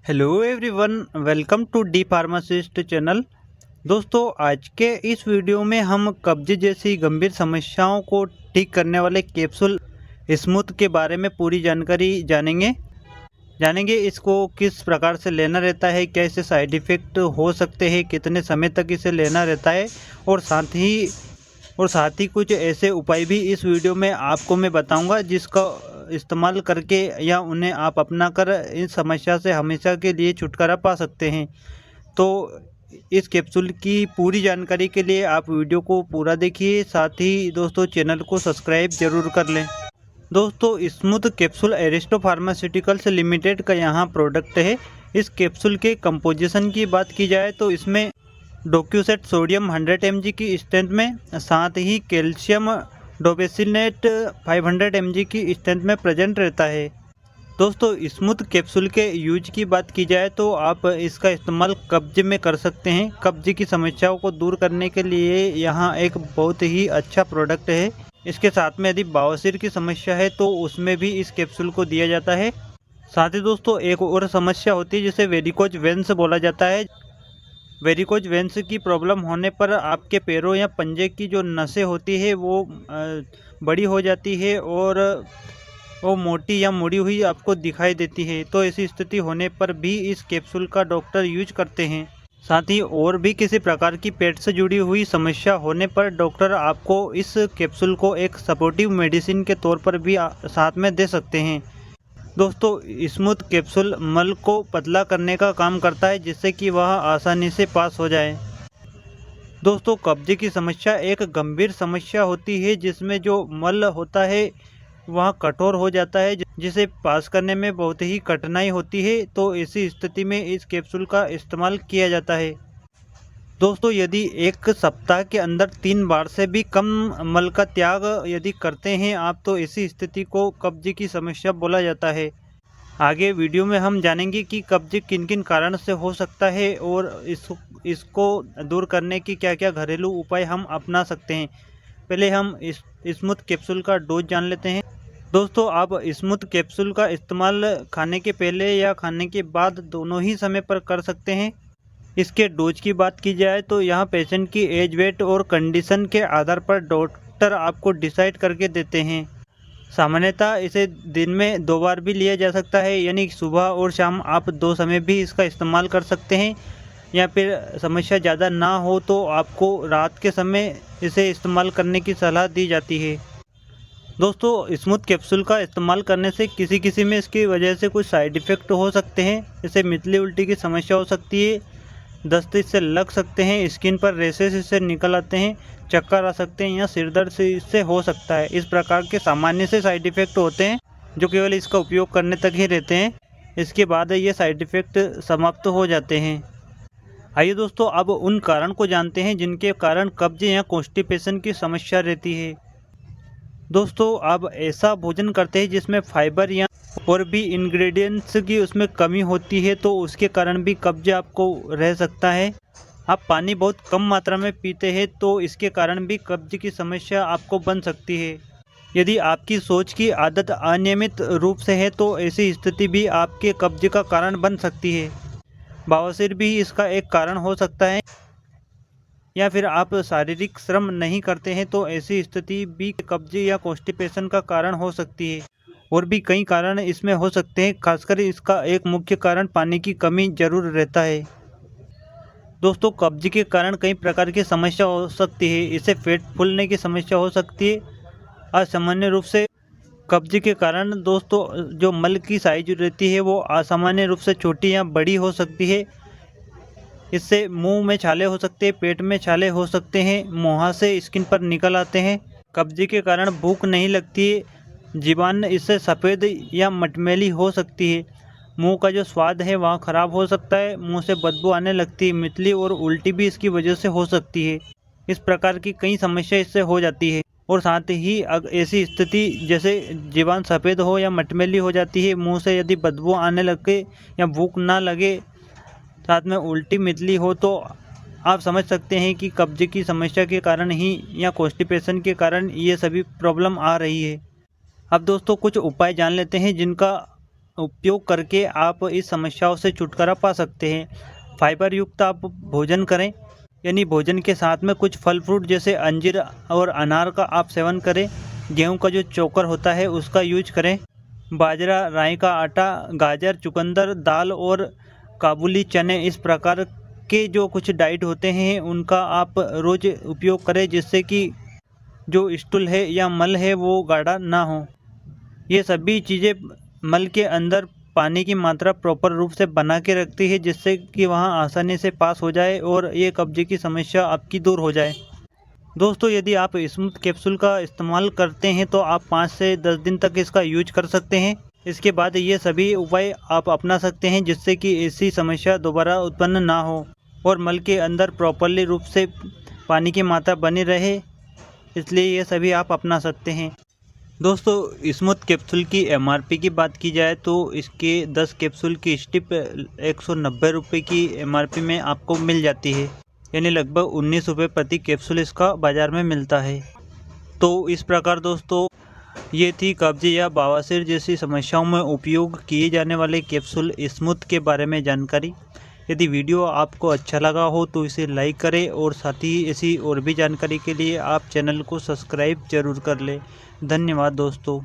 Hello everyone, welcome to the pharmacist channel. दोस्तों, आज के इस वीडियो में हम कब्ज जैसी गंभीर समस्याओं को ठीक करने वाले कैप्सूल स्मूथ के बारे में पूरी जानकारी जानेंगे इसको किस प्रकार से लेना रहता है, क्या इससे साइड इफ़ेक्ट हो सकते हैं, कितने समय तक इसे लेना रहता है और साथ ही कुछ ऐसे उपाय भी इस वीडियो में आपको मैं बताऊंगा जिसका इस्तेमाल करके या उन्हें आप अपना कर इस समस्या से हमेशा के लिए छुटकारा पा सकते हैं। तो इस कैप्सूल की पूरी जानकारी के लिए आप वीडियो को पूरा देखिए, साथ ही दोस्तों चैनल को सब्सक्राइब जरूर कर लें। दोस्तों, smooth capsule Aristo pharmaceuticals limited का यहाँ प्रोडक्ट है। इस कैप्सूल के कंपोजिशन की बात की जाए तो इसमें डोक्यूसेट सोडियम 100 mg की स्ट्रेंथ में, साथ ही कैल्शियम डोबेसिनेट 500 mg की स्ट्रेंथ में प्रेजेंट रहता है। दोस्तों, स्मूथ कैप्सूल के यूज की बात की जाए तो आप इसका इस्तेमाल कब्ज में कर सकते हैं। कब्ज की समस्याओं को दूर करने के लिए यहाँ एक बहुत ही अच्छा प्रोडक्ट है। इसके साथ में यदि बवासीर की समस्या है तो उसमें भी इस कैप्सूल को दिया जाता है। साथ ही दोस्तों, एक और समस्या होती है जिसे वेरिकोज वेन्स बोला जाता है। वेरिकोज वेन्स की प्रॉब्लम होने पर आपके पैरों या पंजे की जो नसें होती है वो बड़ी हो जाती है और वो मोटी या मुड़ी हुई आपको दिखाई देती है। तो ऐसी स्थिति होने पर भी इस कैप्सूल का डॉक्टर यूज करते हैं। साथ ही और भी किसी प्रकार की पेट से जुड़ी हुई समस्या होने पर डॉक्टर आपको इस कैप्सूल को एक सपोर्टिव मेडिसिन के तौर पर भी साथ में दे सकते हैं। दोस्तों, स्मूथ कैप्सूल मल को पतला करने का काम करता है जिससे कि वह आसानी से पास हो जाए। दोस्तों, कब्जे की समस्या एक गंभीर समस्या होती है जिसमें जो मल होता है वह कठोर हो जाता है जिसे पास करने में बहुत ही कठिनाई होती है। तो ऐसी स्थिति में इस कैप्सूल का इस्तेमाल किया जाता है। दोस्तों, यदि एक सप्ताह के अंदर 3 बार से भी कम मल का त्याग यदि करते हैं आप तो ऐसी स्थिति को कब्ज की समस्या बोला जाता है। आगे वीडियो में हम जानेंगे कि कब्ज किन किन कारण से हो सकता है और इसको दूर करने की क्या क्या घरेलू उपाय हम अपना सकते हैं। पहले हम इस स्मूथ कैप्सूल का डोज जान लेते हैं। दोस्तों, आप स्मूथ कैप्सूल का इस्तेमाल खाने के पहले या खाने के बाद दोनों ही समय पर कर सकते हैं। इसके डोज की बात की जाए तो यहाँ पेशेंट की एज, वेट और कंडीशन के आधार पर डॉक्टर आपको डिसाइड करके देते हैं। सामान्यतः इसे दिन में 2 बार भी लिया जा सकता है, यानी सुबह और शाम आप 2 समय भी इसका इस्तेमाल कर सकते हैं। या फिर समस्या ज़्यादा ना हो तो आपको रात के समय इसे इस्तेमाल करने की सलाह दी जाती है। दोस्तों, स्मूथ कैप्सूल का इस्तेमाल करने से किसी में इसकी वजह से कुछ साइड इफ़ेक्ट हो सकते हैं। जैसे मितली उल्टी की समस्या हो सकती है, दस्त इससे लग सकते हैं, स्किन पर रेशेस इससे निकल आते हैं, चक्कर आ सकते हैं या सिर दर्द से इससे हो सकता है। इस प्रकार के सामान्य से साइड इफ़ेक्ट होते हैं जो केवल इसका उपयोग करने तक ही रहते हैं। इसके बाद ये साइड इफ़ेक्ट समाप्त हो जाते हैं। आइए दोस्तों, अब उन कारण को जानते हैं जिनके कारण कब्ज या कॉन्स्टिपेशन की समस्या रहती है। दोस्तों, आप ऐसा भोजन करते हैं जिसमें फाइबर या और भी इंग्रेडिएंट्स की उसमें कमी होती है तो उसके कारण भी कब्ज आपको रह सकता है। आप पानी बहुत कम मात्रा में पीते हैं तो इसके कारण भी कब्ज की समस्या आपको बन सकती है। यदि आपकी सोच की आदत अनियमित रूप से है तो ऐसी स्थिति भी आपके कब्ज का कारण बन सकती है। बवासीर भी इसका एक कारण हो सकता है। या फिर आप शारीरिक श्रम नहीं करते हैं तो ऐसी स्थिति भी कब्ज या कॉन्स्टिपेशन का कारण हो सकती है। और भी कई कारण इसमें हो सकते हैं, खासकर इसका एक मुख्य कारण पानी की कमी जरूर रहता है। दोस्तों, कब्ज के कारण कई प्रकार की समस्या हो सकती है। इससे पेट फूलने की समस्या हो सकती है। असामान्य रूप से कब्ज के कारण दोस्तों जो मल की साइज रहती है वो असामान्य रूप से छोटी या बड़ी हो सकती है। इससे मुंह में छाले हो सकते हैं, पेट में छाले हो सकते हैं, मुहासे स्किन पर निकल आते हैं। कब्ज के कारण भूख नहीं लगती है, जीवान इससे सफ़ेद या मटमैली हो सकती है, मुंह का जो स्वाद है वहाँ ख़राब हो सकता है, मुंह से बदबू आने लगती है, मितली और उल्टी भी इसकी वजह से हो सकती है। इस प्रकार की कई समस्या इससे हो जाती है। और साथ ही ऐसी स्थिति जैसे जीवान सफ़ेद हो या मटमैली हो जाती है, मुंह से यदि बदबू आने लगे या भूख ना लगे, साथ में उल्टी मितली हो तो आप समझ सकते हैं कि कब्ज की समस्या के कारण ही या कॉन्स्टिपेशन के कारण ये सभी प्रॉब्लम आ रही है। अब दोस्तों कुछ उपाय जान लेते हैं जिनका उपयोग करके आप इस समस्याओं से छुटकारा पा सकते हैं। फाइबर युक्त आप भोजन करें, यानी भोजन के साथ में कुछ फल फ्रूट जैसे अंजीर और अनार का आप सेवन करें। गेहूं का जो चोकर होता है उसका यूज करें। बाजरा, राई का आटा, गाजर, चुकंदर, दाल और काबुली चने, इस प्रकार के जो कुछ डाइट होते हैं उनका आप रोज़ उपयोग करें, जिससे कि जो स्टूल है या मल है वो गाढ़ा ना हो। ये सभी चीज़ें मल के अंदर पानी की मात्रा प्रॉपर रूप से बना के रखती है, जिससे कि वहाँ आसानी से पास हो जाए और ये कब्जे की समस्या आपकी दूर हो जाए। दोस्तों, यदि आप स्मूथ कैप्सूल का इस्तेमाल करते हैं तो आप 5 से 10 दिन तक इसका यूज कर सकते हैं। इसके बाद ये सभी उपाय आप अपना सकते हैं, जिससे कि ऐसी समस्या दोबारा उत्पन्न ना हो और मल के अंदर प्रॉपरली रूप से पानी की मात्रा बनी रहे। इसलिए ये सभी आप अपना सकते हैं। दोस्तों, स्मूथ कैप्सूल की MRP की बात की जाए तो इसके 10 कैप्सूल की स्टिप 190 रुपये की MRP में आपको मिल जाती है, यानी लगभग 19 रुपये प्रति कैप्सूल इसका बाज़ार में मिलता है। तो इस प्रकार दोस्तों, ये थी कब्जे या बवासीर जैसी समस्याओं में उपयोग किए जाने वाले कैप्सूल स्मूथ के बारे में जानकारी। यदि वीडियो आपको अच्छा लगा हो तो इसे लाइक करें और साथ ही ऐसी और भी जानकारी के लिए आप चैनल को सब्सक्राइब जरूर कर लें। धन्यवाद दोस्तों।